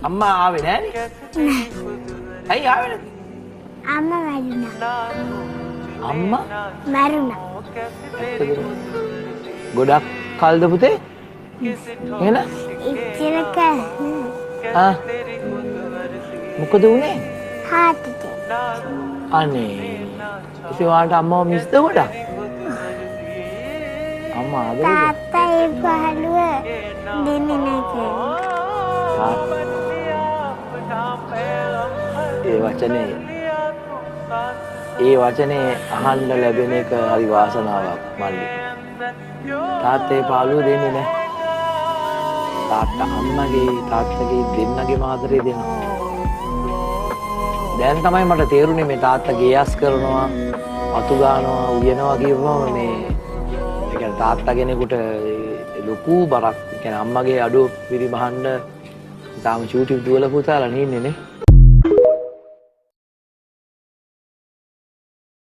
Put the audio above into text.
අම්මා ආවේ නෑනේ. ඇයි ආවේ නැත්තේ? අම්මා මැරුණා. අම්මා මැරුණා. ගොඩක් කල්ද පුතේ? එහෙනම් ඉච්චරක මොකද උනේ? heart attack. අනේ ඉතින් ඔයාලට අම්මව මිස්ද ගොඩක්? අම්මා ආදරේද? තාත්තා ඒ පහළුව දෙන්නේ නැහැ. ඒ වචනේ අහන්න ලැබෙන එක හරි වාසනාවක් මල්ලි. තාත්තේ පාළුව දෙන්නේ නැහැ. තාත්තා අම්මගේ තාත්තගේ දෙන්නගේ ආදරේ දෙනවා. දැන් තමයි මට තේරුනේ මේ තාත්තා ගේයස් කරනවා, අතු ගන්නවා, උයනවා කියපුවම මේ ඒ කියන්නේ තාත්තා කෙනෙකුට ලොකු බරක්. ඒ කියන්නේ අම්මගේ අඩුව පිරිමහන්න තාම චූටි දුවල පුතාලා නෙන්නේ නේ.